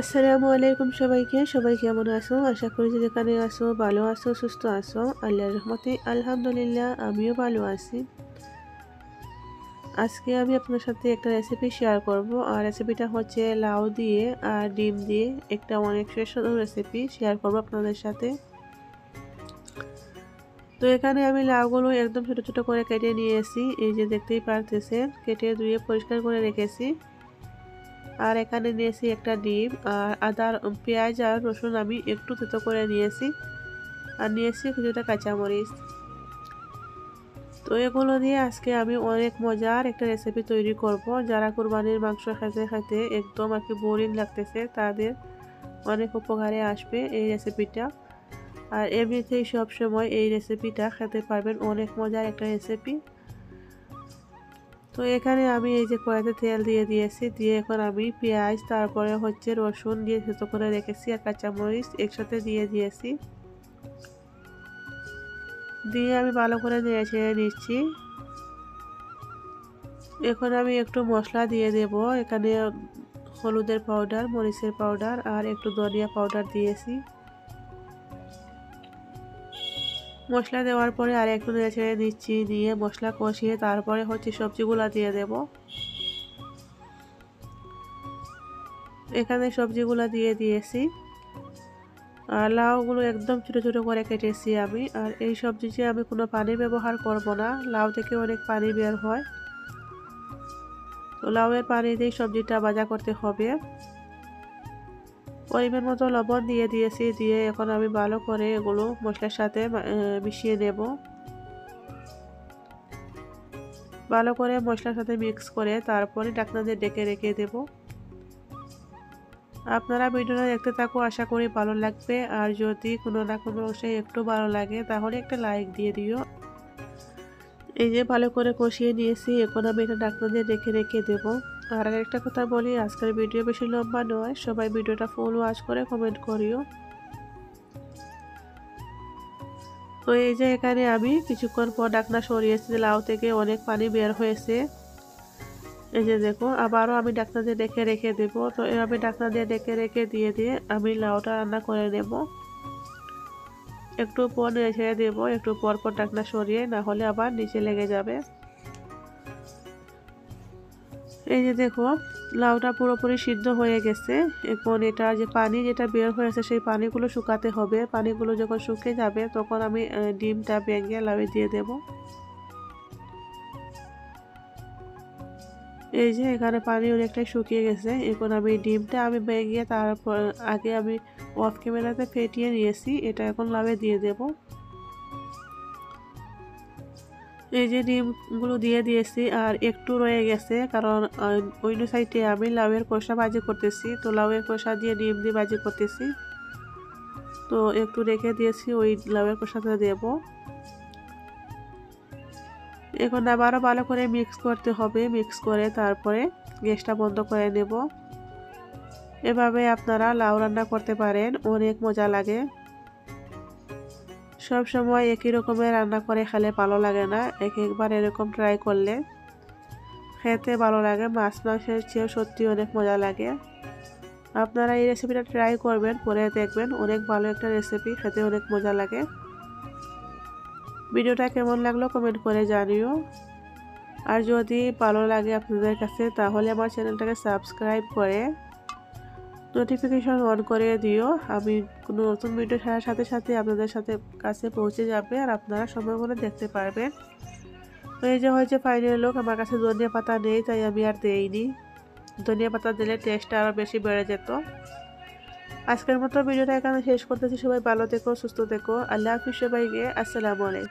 আসসালামু আলাইকুম সবাইকে। সবাই কেমন আছো? আশা করি যে যেখানে আছো ভালো আছো, সুস্থ আছো। আল্লাহর রহমতে আলহামদুলিল্লাহ আমিও ভালো আছি। আজকে আমি আপনার সাথে একটা রেসিপি শেয়ার করব। আর রেসিপিটা হচ্ছে লাউ দিয়ে আর ডিম দিয়ে একটা অনেক সুস্বাদু রেসিপি শেয়ার করব আপনাদের সাথে। তো এখানে আমি লাউগুলো একদম ছোট ছোট করে কেটে নিয়েছি। এই যে দেখতেই পারতেছেন, কেটে ধুয়ে পরিষ্কার করে রেখেছি। আর এখানে নিয়েছি একটা ডিম আর পেঁয়াজ আর রসুন আমি একটু থেতো করে নিয়েছি। আর নিয়েছি কিছুটা কাঁচামরিচ। তো এগুলো দিয়ে আজকে আমি অনেক মজার একটা রেসিপি তৈরি করব। যারা কুরবানির মাংস খেতে খেতে একদম আর কি বোরিং লাগতেছে তাদের অনেক উপকারে আসবে এই রেসিপিটা। আর এমনিতেই সব সময় এই রেসিপিটা খেতে পারবেন, অনেক মজার একটা রেসিপি। তো এখানে আমি এই যে কড়াইতে তেল দিয়ে দিয়েছি, দিয়ে এখন আমি পেঁয়াজ তারপরে হচ্ছে রসুন দিয়ে থেতো করে রেখেছি আর কাঁচামরিচ একসাথে দিয়ে দিয়েছি। দিয়ে আমি ভালো করে নেড়ে ছেড়ে নিচ্ছি। এখন আমি একটু মশলা দিয়ে দেব। এখানে হলুদের পাউডার, মরিচের পাউডার আর একটু ধনিয়া পাউডার দিয়েছি। মশলা দেওয়ার পরে আর একটু নেড়ে ছেড়ে দিচ্ছি, দিয়ে মশলা কষিয়ে তারপরে হচ্ছে সবজিগুলো দিয়ে দেব। এখানে সবজিগুলো দিয়ে দিয়েছি। আর লাউগুলো একদম ছোটো ছোটো করে কেটেছি আমি। আর এই সবজিতে আমি কোনো পানি ব্যবহার করব না, লাউ থেকে অনেক পানি বের হয়। তো লাউয়ের পানি দিয়ে সবজিটা ভাজা করতে হবে। পরিমাণ মতো লবণ দিয়ে দিয়েছি, দিয়ে এখন আমি ভালো করে এগুলো মশলার সাথে মিশিয়ে নেব। ভালো করে মশলার সাথে মিক্স করে তারপরে ঢাকনা দিয়ে ঢেকে রেখে দেব। আপনারা ভিডিওটা দেখতে থাকো, আশা করি ভালো লাগবে। আর যদি কোনো না কোনো অংশে একটু ভালো লাগে তাহলে একটা লাইক দিয়ে দিও। এই যে ভালো করে কষিয়ে নিয়েছি, এখন আমি এটা ঢাকনা দিয়ে রেখে দেব। আর একটা কথা বলি, আজকের ভিডিও বেশি লম্বা নয়, সবাই ভিডিওটা ফুল ওয়াচ করে কমেন্ট করিও। তো এই যে এখানে আমি কিছুক্ষণ পর ঢাকনা সরিয়েছি, লাউ থেকে অনেক পানি বের হয়েছে। এই যে দেখো, আবারও আমি ঢাকনা দিয়ে রেখে দেব। তো এভাবে ঢাকনা দিয়ে দিয়ে আমি লাউটা রান্না করে নেব। একটু পর নেড়ে ছেড়ে দেবো, একটু পর পর ঢাকনা সরিয়ে, না হলে আবার নিচে লেগে যাবে। এই যে দেখো, লাউটা পুরোপুরি সিদ্ধ হয়ে গেছে। এখন এটা যে পানি যেটা বের হয়েছে সেই পানিগুলো শুকাতে হবে। পানিগুলো যখন শুকিয়ে যাবে তখন আমি ডিমটা ভেঙে লাউয়ে দিয়ে দেব। এই যে এখানে পানি অনেকটাই শুকিয়ে গেছে। এখন আমি ডিমটা ভেঙে তারপর আগে আমি অফ ক্যামেরাতে ফেটিয়ে নিয়েছি, এটা এখন লাউয়ে দিয়ে দেব। এই যে ডিমগুলো দিয়ে দিয়েছি, আর একটু রয়ে গেছে কারণ অন্য সাইডে আমি লাউয়ের কষা ভাজি করতেছি। তো লাউয়ের কষা দিয়ে ডিম দিয়ে ভাজি করতেছি, তো একটু রেখে দিয়েছি, ওই লাউয়ের কষাটা দেব। এখন আবারও ভালো করে মিক্স করতে হবে। মিক্স করে তারপরে গ্যাসটা বন্ধ করে নেব। এভাবে আপনারা লাউ রান্না করতে পারেন, অনেক মজা লাগে। সব সময় একই রকমের রান্না করে খেলে ভালো লাগে না, একবার এরকম ট্রাই করলে খেতে ভালো লাগে। মাছ মাংসের চেয়েও সত্যি অনেক মজা লাগে। আপনারা এই রেসিপিটা ট্রাই করবেন, পরে দেখবেন অনেক ভালো একটা রেসিপি, খেতে অনেক মজা লাগে। ভিডিওটা কেমন লাগলো কমেন্ট করে জানিও। আর যদি ভালো লাগে আপনাদের কাছে তাহলে আমার চ্যানেলটাকে সাবস্ক্রাইব করে নোটিফিকেশন অন করে দিও। আমি কোনো নতুন ভিডিও ছাড়ার সাথে সাথে আপনাদের কাছে পৌঁছে যাবে, আর আপনারা সময় করে দেখতে পারবেন। তো এই যে হয়েছে ফাইনাল লুক। আমার কাছে ধনিয়া পাতা নেই তাই আমি আর দেইনি, ধনিয়া পাতা দিলে টেস্টটা আরও বেশি বেড়ে যেত। আজকের মতো ভিডিওটা এখানে শেষ করতেছি। সবাই ভালো থেকো, সুস্থ থেকো। আল্লাহ হাফিজ সবাইকে। আসসালামু আলাইকুম।